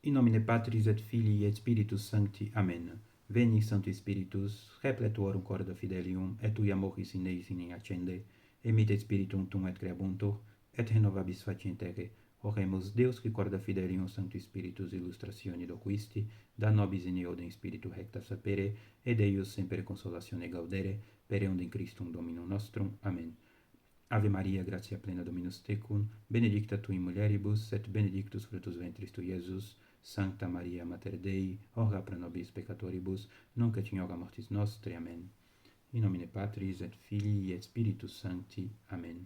In nomine Patris et Filii et Spiritus Sancti. Amen. Veni Sancti Spiritus, repletuorum corda fidelium, et tui amoris in eis in accende, emitet spiritum tum et creabuntur, et renovabis facientere. Oremus Deus qui corda fidelium Sancti Spiritus illustratione doquisti, da nobis in eodem spiritu recta sapere, et Eius semper consolatione gaudere, per eundem Christum Dominum nostrum. Amen. Ave Maria, gratia plena Dominus tecum, benedicta tu in mulieribus, et benedictus fructus ventris tui, Iesus. Sancta Maria, Mater Dei, ora pro nobis peccatoribus, nunc et in hora mortis nostri. Amen. In nomine Patris et Filii et Spiritus Sancti. Amen.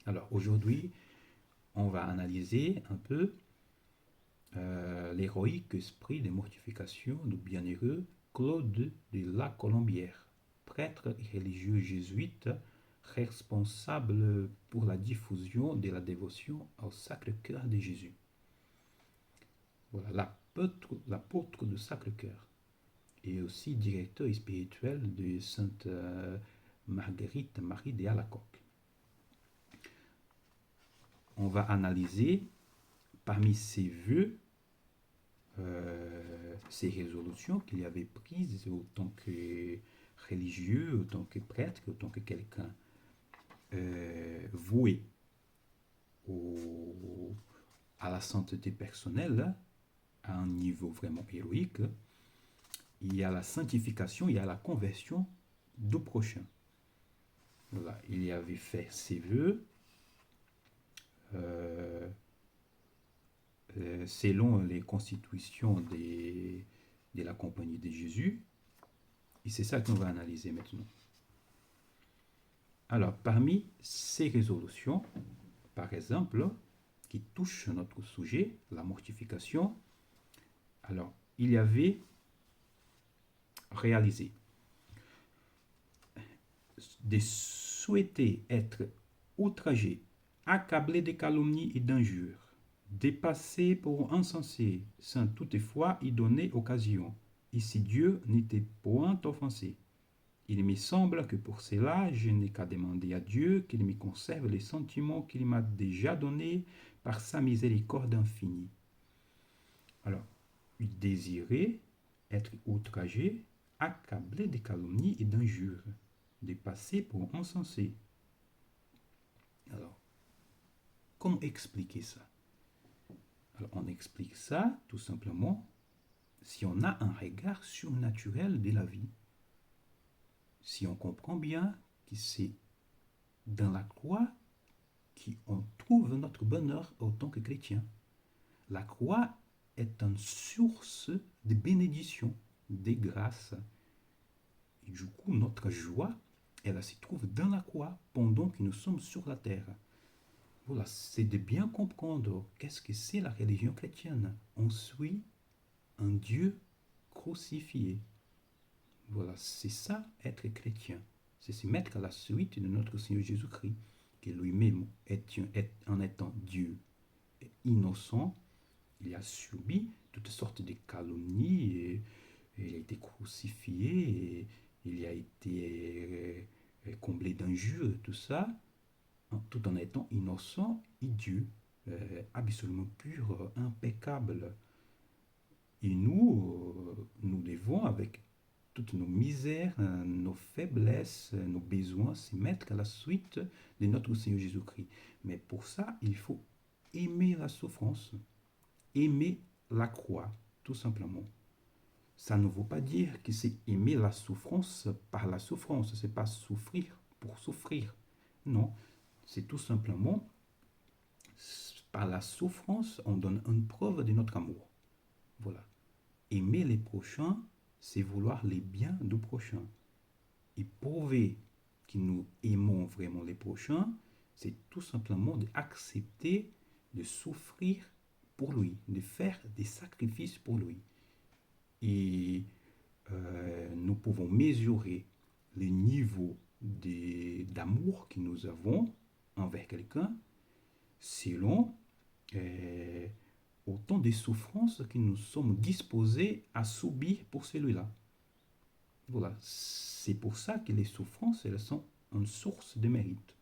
Alors, aujourd'hui, on va analyser un peu l'héroïque esprit de mortification du bienheureux Claude de la Colombière, prêtre et religieux jésuite responsable pour la diffusion de la dévotion au Sacré-Cœur de Jésus. Voilà, l'apôtre du Sacré-Cœur, et aussi directeur spirituel de Sainte Marguerite Marie de Alacoque. On va analyser parmi ses vœux, ces résolutions qu'il avait prises autant que religieux, autant que prêtre, autant que quelqu'un voué à la sainteté personnelle, à un niveau vraiment héroïque. Il y a la sanctification, il y a la conversion du prochain. Voilà, il y avait fait ses vœux selon les constitutions de la Compagnie de Jésus. Et c'est ça qu'on va analyser maintenant. Alors, parmi ces résolutions, par exemple, qui touchent notre sujet, la mortification, alors, il y avait réalisé de souhaiter être outragé, accablé de calomnies et d'injures, dépassé pour insensé, sans toutefois y donner occasion, et si Dieu n'était point offensé. Il me semble que pour cela, je n'ai qu'à demander à Dieu qu'il me conserve les sentiments qu'il m'a déjà donnés par sa miséricorde infinie. Alors, il désirait être outragé, accablé de calomnies et d'injures, dépassé pour insensé. Alors, comment expliquer ça? Alors, on explique ça tout simplement si on a un regard surnaturel de la vie. Si on comprend bien que c'est dans la croix qu'on trouve notre bonheur en tant que chrétien. La croix est une source de bénédiction, de grâce. Et du coup, notre joie, elle se trouve dans la croix pendant que nous sommes sur la terre. Voilà, c'est de bien comprendre qu'est-ce que c'est la religion chrétienne. On suit un Dieu crucifié. Voilà, c'est ça être chrétien. C'est se mettre à la suite de notre Seigneur Jésus-Christ, qui lui-même, en étant Dieu innocent, il a subi toutes sortes de calomnies, et il a été crucifié, et il a été comblé d'injures, tout ça, tout en étant innocent et Dieu, absolument pur, impeccable. Et nous devons, avec toutes nos misères, nos faiblesses, nos besoins, se mettre à la suite de notre Seigneur Jésus-Christ. Mais pour ça, il faut aimer la souffrance, aimer la croix, tout simplement. Ça ne veut pas dire que c'est aimer la souffrance par la souffrance, c'est pas souffrir pour souffrir. Non, c'est tout simplement par la souffrance, on donne une preuve de notre amour. Voilà. Aimer les prochains, c'est vouloir les biens du prochain. Et prouver que nous aimons vraiment les prochains, c'est tout simplement d'accepter de souffrir pour lui, de faire des sacrifices pour lui. Et nous pouvons mesurer le niveau d'amour que nous avons envers quelqu'un selon autant de souffrances que nous sommes disposés à subir pour celui-là. Voilà, c'est pour ça que les souffrances, elles sont une source de mérite.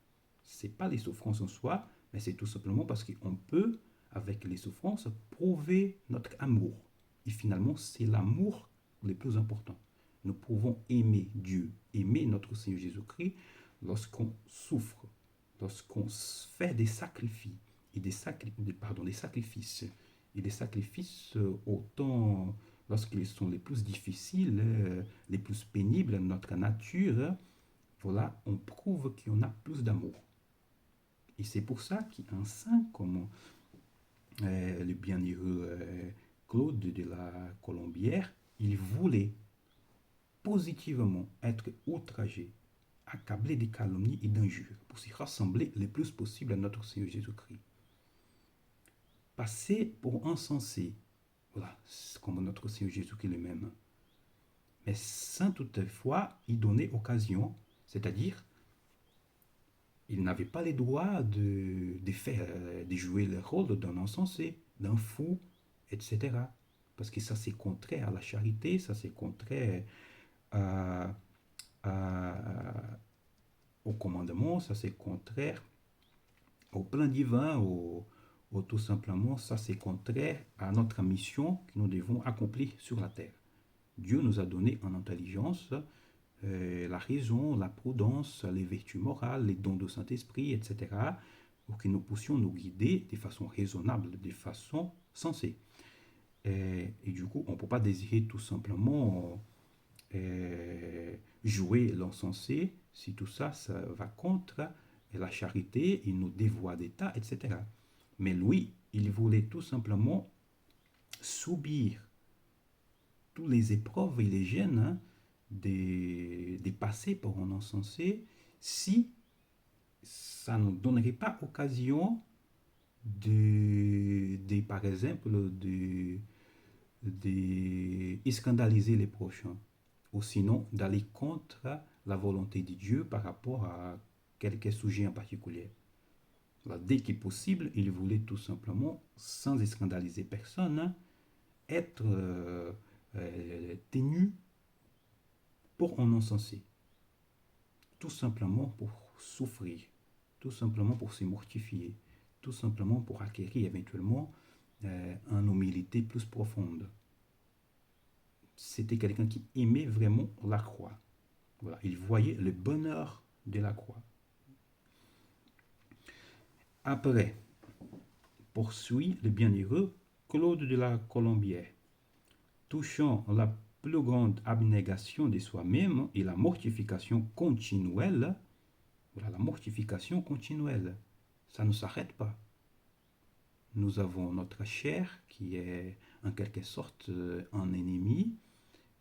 Ce n'est pas les souffrances en soi, mais c'est tout simplement parce qu'on peut avec les souffrances, prouver notre amour. Et finalement, c'est l'amour le plus important. Nous pouvons aimer Dieu, aimer notre Seigneur Jésus-Christ lorsqu'on souffre, lorsqu'on fait des sacrifices, et des sacrifices, et des sacrifices autant lorsqu'ils sont les plus difficiles, les plus pénibles à notre nature, voilà, on prouve qu'on a plus d'amour. Et c'est pour ça qu'un saint comme le bienheureux Claude de la Colombière, il voulait positivement être outragé, accablé de calomnies et d'injures, pour s'y rassembler le plus possible à notre Seigneur Jésus-Christ. Passer pour insensé, voilà, comme notre Seigneur Jésus-Christ lui-même, mais sans toutefois y donner occasion, c'est-à-dire il n'avait pas les droits de jouer le rôle d'un insensé, d'un fou, etc. Parce que ça c'est contraire à la charité, ça c'est contraire à, à- au commandement, ça c'est contraire au plan divin, tout simplement, ça c'est contraire à notre mission que nous devons accomplir sur la terre. Dieu nous a donné en intelligence la raison, la prudence, les vertus morales, les dons du Saint-Esprit, etc., pour que nous puissions nous guider de façon raisonnable, de façon sensée. Et du coup, on ne peut pas désirer tout simplement jouer l'encensé si tout ça, ça va contre la charité et nos devoirs d'État, etc. Mais lui, il voulait tout simplement subir toutes les épreuves et les gênes des passés par un insensé si ça ne donnerait pas occasion par exemple, de scandaliser les prochains, ou sinon d'aller contre la volonté de Dieu par rapport à quelques sujets en particulier. Alors, dès qu'il est possible, il voulait tout simplement, sans scandaliser personne, être tenu pour un insensé, tout simplement pour souffrir, tout simplement pour se mortifier, tout simplement pour acquérir éventuellement une humilité plus profonde. C'était quelqu'un qui aimait vraiment la croix. Voilà, il voyait le bonheur de la croix. Après, poursuit le bienheureux Claude de la Colombière, touchant la plus grande abnégation de soi-même et la mortification continuelle. Voilà, la mortification continuelle, ça ne s'arrête pas. Nous avons notre chair qui est en quelque sorte un ennemi,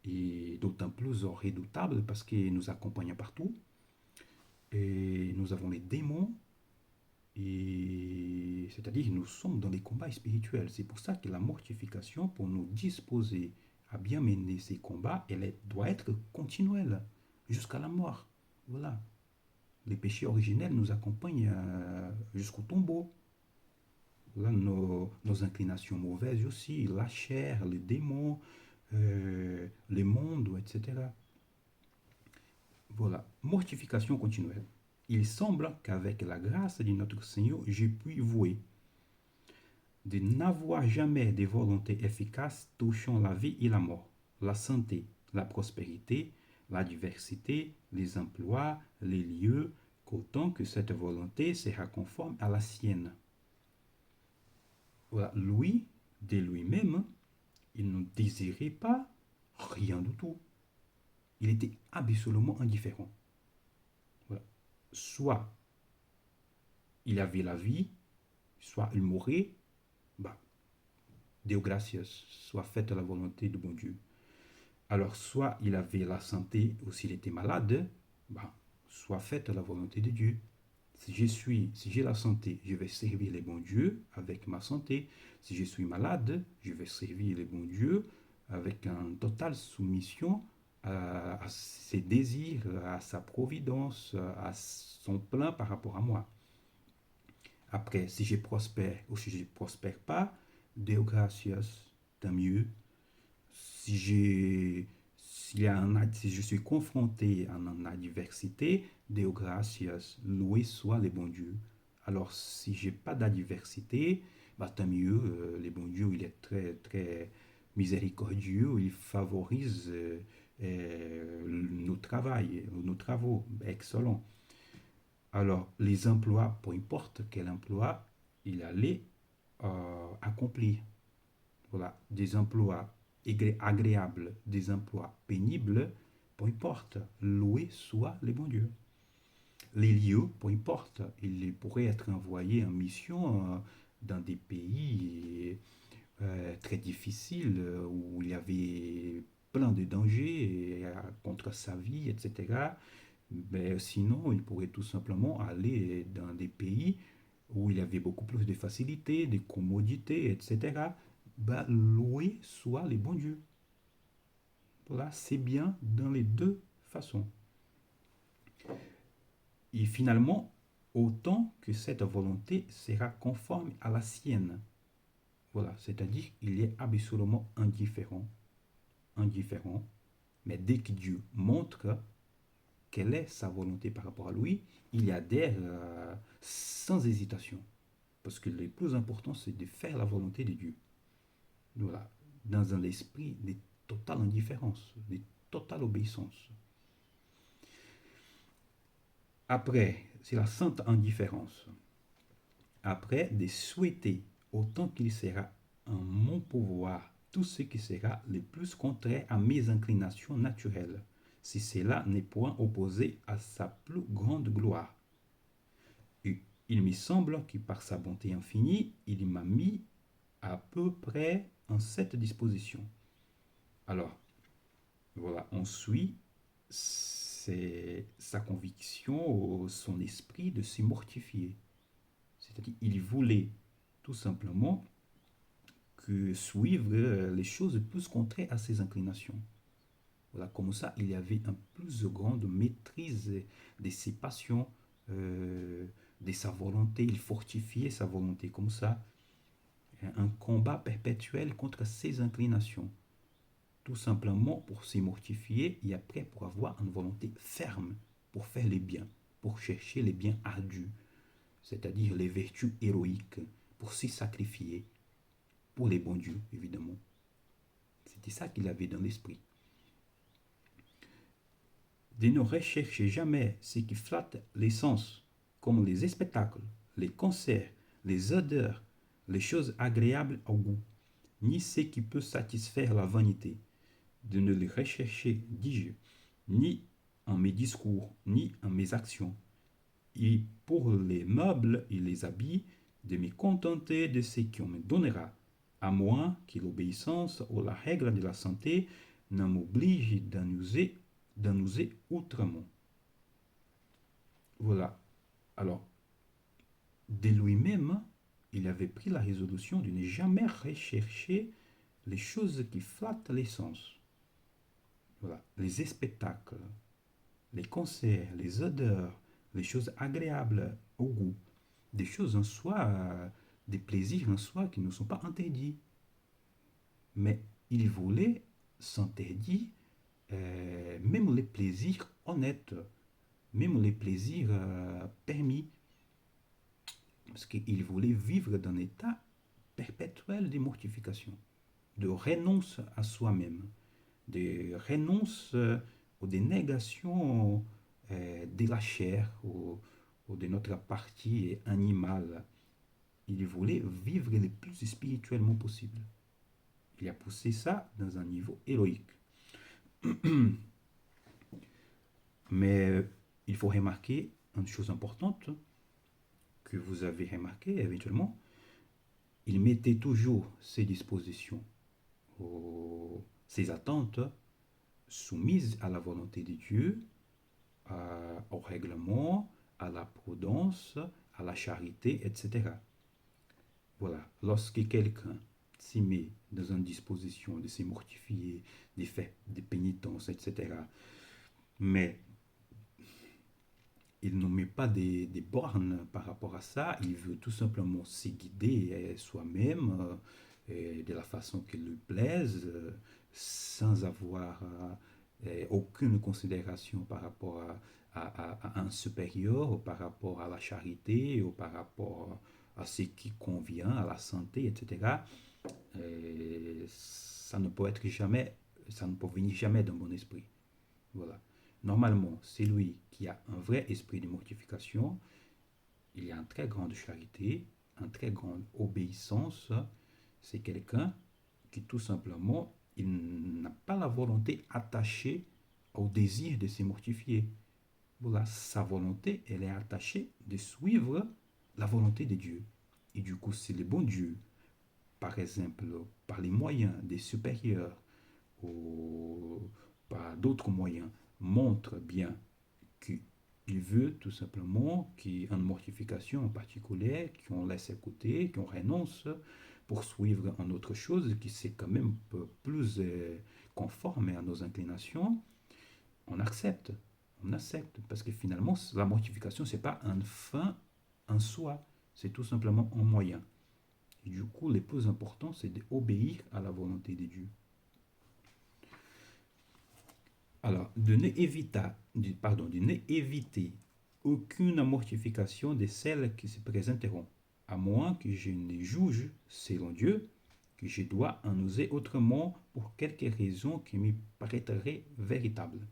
et d'autant plus redoutable parce qu'il nous accompagne partout. Et nous avons les démons, et c'est-à-dire nous sommes dans les combats spirituels. C'est pour ça que la mortification, pour nous disposer à bien mener ces combats, doit être continuelle jusqu'à la mort. Voilà. Les péchés originels nous accompagnent jusqu'au tombeau. Là, nos inclinations mauvaises aussi, la chair, les démons, les mondes, etc. Voilà, mortification continuelle. Il semble qu'avec la grâce de notre Seigneur, je puis vouer de n'avoir jamais des volontés efficaces touchant la vie et la mort, la santé, la prospérité, la diversité, les emplois, les lieux, qu'autant que cette volonté sera conforme à la sienne. Voilà, lui, de lui-même, il ne désirait pas rien du tout. Il était absolument indifférent. Voilà. Soit il avait la vie, soit il mourait, bah, Deo gracias, soit faite la volonté du bon Dieu. Alors, soit il avait la santé ou s'il était malade, bah, soit faite la volonté de Dieu. Si j'ai la santé, je vais servir les bons dieux avec ma santé. Si je suis malade, je vais servir les bons dieux avec une totale soumission à ses désirs, à sa providence, à son plan par rapport à moi. Après, si je prospère ou si je ne prospère pas, Deo gracias, tant mieux. Si je suis confronté à une adversité, Deo gracias, loué soit les bons dieux. Alors, si j'ai pas d'adversité, bah, tant mieux, le bon Dieu, il est très, très miséricordieux, il favorise nos travails, nos travaux, excellent. Alors, les emplois, peu importe quel emploi il allait accomplir. Voilà, des emplois agréables, des emplois pénibles, peu importe, loué soit les bons dieux. Les lieux, peu importe, il pourrait être envoyé en mission dans des pays très difficiles où il y avait plein de dangers contre sa vie, etc. Mais sinon, il pourrait tout simplement aller dans des pays où il y avait beaucoup plus de facilités, de commodités, etc. Ben, loué soit les bons dieux. Voilà, c'est bien dans les deux façons. Et finalement, autant que cette volonté sera conforme à la sienne. Voilà, c'est-à-dire qu'il est absolument indifférent, mais dès que Dieu montre quelle est sa volonté par rapport à lui, il adhère sans hésitation. Parce que le plus important, c'est de faire la volonté de Dieu. Voilà, dans un esprit de totale indifférence, de totale obéissance. Après, c'est la sainte indifférence. Après, de souhaiter, autant qu'il sera en mon pouvoir, tout ce qui sera le plus contraire à mes inclinations naturelles, si cela n'est point opposé à sa plus grande gloire. Et il me semble que par sa bonté infinie, il m'a mis à peu près en cette disposition. Alors, voilà, on suit c'est sa conviction, son esprit de se mortifier. C'est-à-dire qu'il voulait tout simplement que suivre les choses plus contraires à ses inclinations. Voilà, comme ça, il y avait une plus grande maîtrise de ses passions, de sa volonté. Il fortifiait sa volonté comme ça. Un combat perpétuel contre ses inclinations. Tout simplement pour se mortifier et après pour avoir une volonté ferme pour faire les biens, pour chercher les biens ardus, c'est-à-dire les vertus héroïques, pour s'y sacrifier, pour les bons dieux, évidemment. C'était ça qu'il avait dans l'esprit. De ne rechercher jamais ce qui flatte les sens, comme les spectacles, les concerts, les odeurs, les choses agréables au goût, ni ce qui peut satisfaire la vanité. De ne les rechercher, dis-je, ni en mes discours, ni en mes actions. Et pour les meubles et les habits, de me contenter de ce qu'on me donnera, à moins que l'obéissance aux la règle de la santé ne m'oblige d'en user autrement. Voilà. Alors, de lui-même, il avait pris la résolution de ne jamais rechercher les choses qui flattent les sens. Voilà. Les spectacles, les concerts, les odeurs, les choses agréables au goût, des choses en soi, des plaisirs en soi qui ne sont pas interdits. Mais il voulait s'interdire même les plaisirs honnêtes, même les plaisirs permis, parce qu'il voulait vivre dans un état perpétuel de mortification, de renonce à soi-même, de renonce ou de négation de la chair ou de notre partie animale. Il voulait vivre le plus spirituellement possible. Il a poussé ça dans un niveau héroïque. Mais il faut remarquer une chose importante que vous avez remarqué éventuellement. Il mettait toujours ses dispositions, ses attentes soumises à la volonté de Dieu, au règlement, à la prudence, à la charité, etc. Voilà, lorsque quelqu'un s'y met dans une disposition de se mortifier, de faire des pénitences, etc., mais il ne met pas des bornes par rapport à ça, il veut tout simplement se guider soi-même de la façon qui lui plaise, sans avoir aucune considération par rapport à un supérieur, ou par rapport à la charité, ou par rapport à ce qui convient à la santé, etc., ça ne peut être jamais, ça ne peut venir jamais d'un bon esprit. Voilà. Normalement, celui qui a un vrai esprit de mortification, il y a une très grande charité, une très grande obéissance. C'est quelqu'un qui tout simplement, il n'a pas la volonté attachée au désir de se mortifier. Voilà, sa volonté, elle est attachée de suivre la volonté de Dieu. Et du coup, c'est le bon Dieu, par exemple, par les moyens des supérieurs ou par d'autres moyens, montre bien qu'il veut tout simplement qu'il y ait une mortification en particulier, qu'on laisse écouter, qu'on renonce pour suivre une autre chose qui c'est quand même plus conforme à nos inclinations, on accepte. On accepte. Parce que finalement, la mortification, c'est pas un fin en soi, c'est tout simplement un moyen. Et du coup, le plus important, c'est d'obéir à la volonté de Dieu. Alors, de ne éviter aucune mortification de celles qui se présenteront, à moins que je ne juge, selon Dieu, que je dois en user autrement pour quelque raison qui me paraîtrait véritable.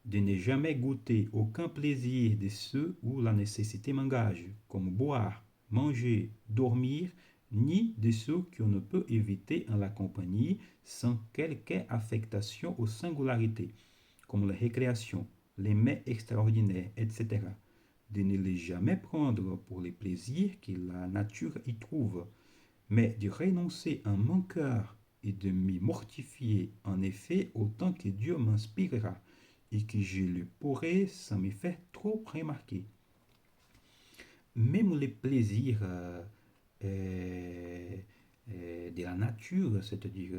De ne jamais goûter aucun plaisir de ceux où la nécessité m'engage, comme boire, manger, dormir, ni de ceux qu'on ne peut éviter en la compagnie sans quelque affectation aux singularités, comme les récréations, les mets extraordinaires, etc. De ne les jamais prendre pour les plaisirs que la nature y trouve, mais de renoncer en mon cœur et de m'y mortifier en effet autant que Dieu m'inspirera et que je le pourrai sans me faire trop remarquer. Même les plaisirs euh, de la nature, c'est-à-dire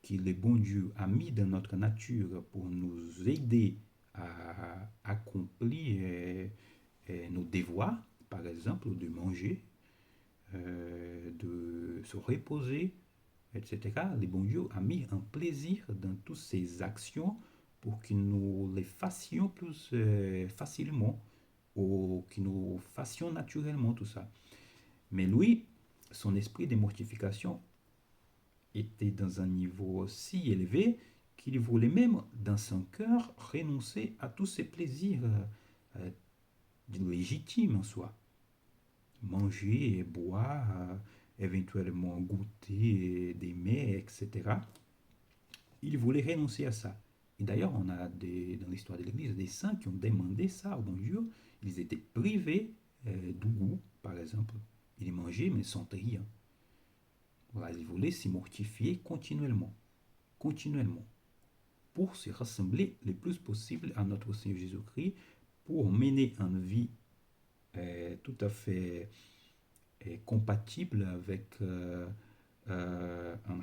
que le bon Dieu a mis dans notre nature pour nous aider à accomplir nos devoirs, par exemple, de manger, de se reposer, etc. Le bon Dieu a mis un plaisir dans toutes ces actions pour que nous les fassions plus facilement ou que nous fassions naturellement tout ça. Mais lui, son esprit de mortification était dans un niveau si élevé qu'il voulait même dans son cœur renoncer à tous ses plaisirs euh, légitimes en soi. Manger et boire, éventuellement goûter des mets, etc. Il voulait renoncer à ça. Et d'ailleurs, on a dans l'histoire de l'Église des saints qui ont demandé ça au bon Dieu. Ils étaient privés du goût, par exemple. Ils mangeaient mais sans rien. Voilà, ils voulaient se mortifier continuellement. Continuellement. Pour se rassembler le plus possible à notre Seigneur Jésus-Christ, pour mener une vie tout à fait compatible avec une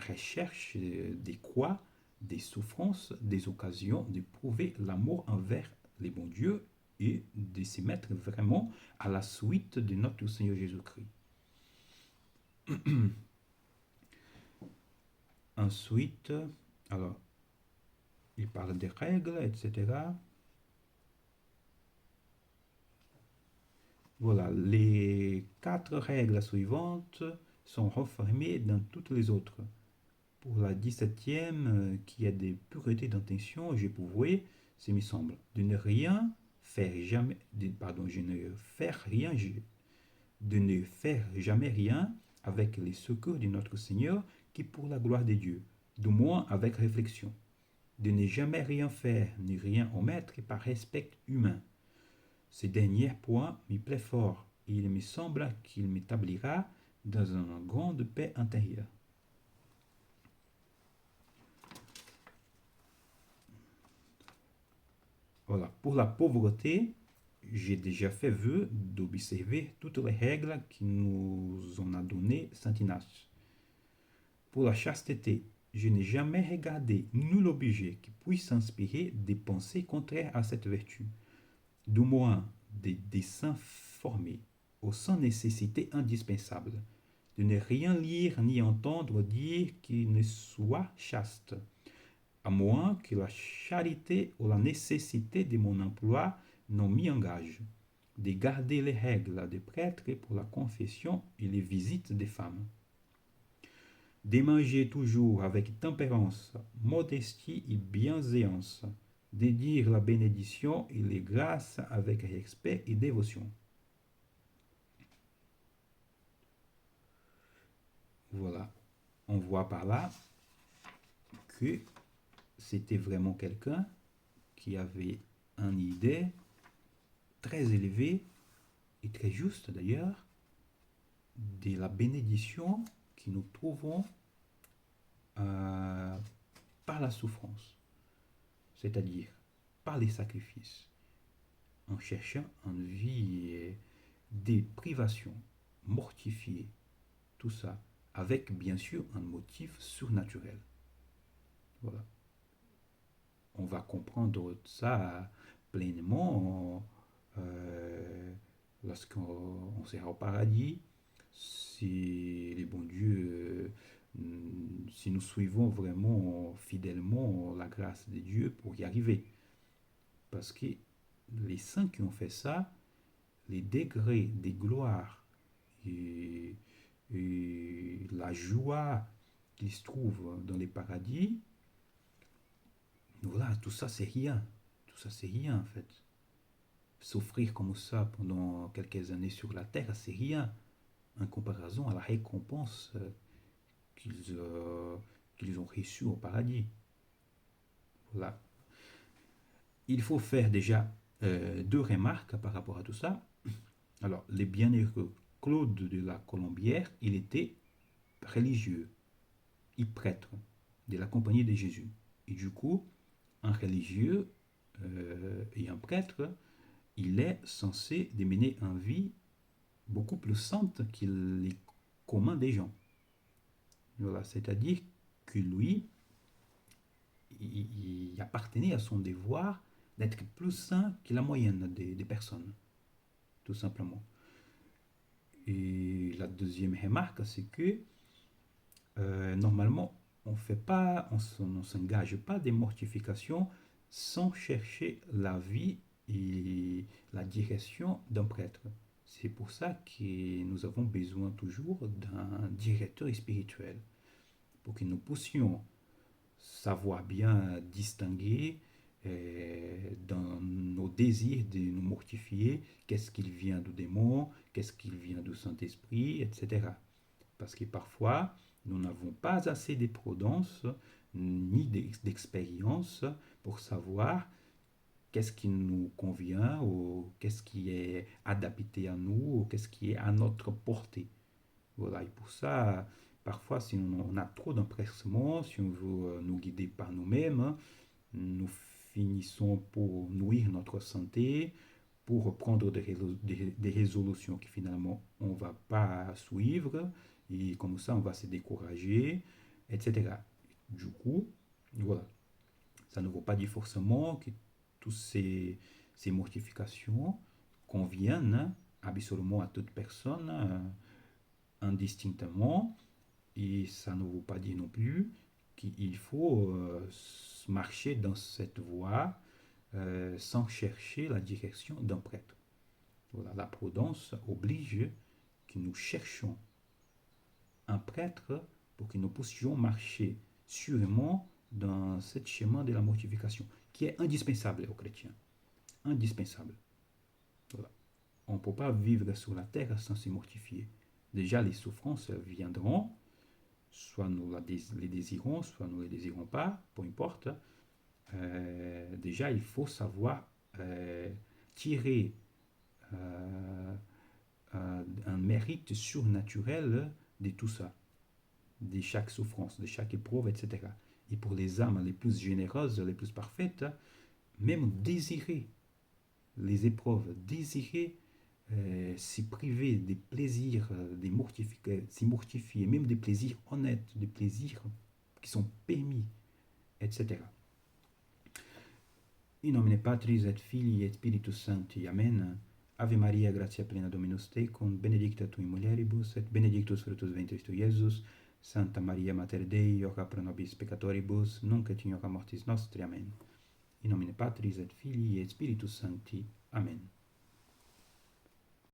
recherche des croix, des souffrances, des occasions de prouver l'amour envers les bons dieux et de se mettre vraiment à la suite de notre Seigneur Jésus-Christ. Ensuite, alors, il parle des règles, etc. Voilà, les 4 règles suivantes sont renfermées dans toutes les autres. Pour la 17e, qui a des puretés d'intention, j'ai prouvé, c'est me semble, de ne rien faire jamais, je ne faire rien, de ne faire jamais rien avec les secours de notre Seigneur qui pour la gloire de Dieu, du moins avec réflexion, de ne jamais rien faire ni rien omettre par respect humain. Ce dernier point me plaît fort et il me semble qu'il m'établira dans une grande paix intérieure. Voilà, pour la pauvreté, j'ai déjà fait vœu d'observer toutes les règles qui nous en a donné Saint Ignace. Pour la chasteté, je n'ai jamais regardé nul objet qui puisse inspirer des pensées contraires à cette vertu, du moins des desseins formés, ou sans nécessité indispensable, de ne rien lire ni entendre dire qui ne soit chaste, à moins que la charité ou la nécessité de mon emploi n'en m'y engage. de garder les règles des prêtres pour la confession et les visites des femmes, de manger toujours avec tempérance, modestie et bienséance, de dire la bénédiction et les grâces avec respect et dévotion. Voilà, on voit par là que c'était vraiment quelqu'un qui avait une idée très élevée et très juste d'ailleurs de la bénédiction que nous trouvons par la souffrance, c'est-à-dire par les sacrifices, en cherchant une vie des privations, mortifiées, tout ça, avec bien sûr un motif surnaturel. Voilà. On va comprendre ça pleinement lorsqu'on sera au paradis, si les bons dieux, si nous suivons vraiment fidèlement la grâce de Dieu pour y arriver. Parce que les saints qui ont fait ça, les degrés des gloires et la joie qui se trouve dans les paradis, voilà, tout ça c'est rien. Tout ça c'est rien en fait. Souffrir comme ça pendant quelques années sur la terre, c'est rien en comparaison à la récompense qu'ils ont reçue au paradis. Voilà. Il faut faire déjà deux remarques par rapport à tout ça. Alors, le bienheureux Claude de la Colombière, il était religieux et prêtre de la Compagnie de Jésus. Et du coup, un religieux et un prêtre, il est censé mener une vie beaucoup plus sainte qu'il les communs des gens. Voilà, c'est-à-dire que lui, il appartenait à son devoir d'être plus saint que la moyenne des personnes, tout simplement. Et la deuxième remarque, c'est que normalement, on ne s'engage pas des mortifications sans chercher la vie et la direction d'un prêtre. C'est pour ça que nous avons besoin toujours d'un directeur spirituel, pour que nous puissions savoir bien distinguer dans nos désirs de nous mortifier, qu'est-ce qu'il vient du démon, qu'est-ce qu'il vient du Saint-Esprit, etc. Parce que parfois, nous n'avons pas assez de prudence ni d'expérience pour savoir qu'est-ce qui nous convient ou qu'est-ce qui est adapté à nous ou qu'est-ce qui est à notre portée. Voilà, et pour ça, parfois, si on a trop d'empressement, si on veut nous guider par nous-mêmes, nous finissons pour nuire notre santé, pour prendre des résolutions que finalement on ne va pas suivre, et comme ça on va se décourager, etc. Du coup, voilà, ça ne veut pas dire forcément que toutes ces mortifications conviennent absolument à toute personne indistinctement, et ça ne veut pas dire non plus qu'il faut marcher dans cette voie sans chercher la direction d'un prêtre. Voilà, la prudence oblige que nous cherchions un prêtre pour que nous puissions marcher sûrement dans ce chemin de la mortification, qui est indispensable aux chrétiens. Indispensable. Voilà. On ne peut pas vivre sur la terre sans se mortifier. Déjà, les souffrances viendront, soit nous les désirons, soit nous ne les désirons pas, peu importe. Déjà, il faut savoir tirer un mérite surnaturel de tout ça, de chaque souffrance, de chaque épreuve, etc. Et pour les âmes les plus généreuses, les plus parfaites, même désirer les épreuves, désirer s'y priver des plaisirs, s'y mortifier, même des plaisirs honnêtes, des plaisirs qui sont permis, etc. In nomine Patris et Filii et Spiritus Sancti. Amen. Ave Maria, gratia plena Dominus tecum, benedicta tui mulieribus, et benedictus fructus ventris tui, Iesus. Santa Maria Mater Dei, ora pro nobis peccatoribus, nunc et in hora mortis nostri. Amen. In nomine Patris et Filii et Spiritus Sancti. Amen.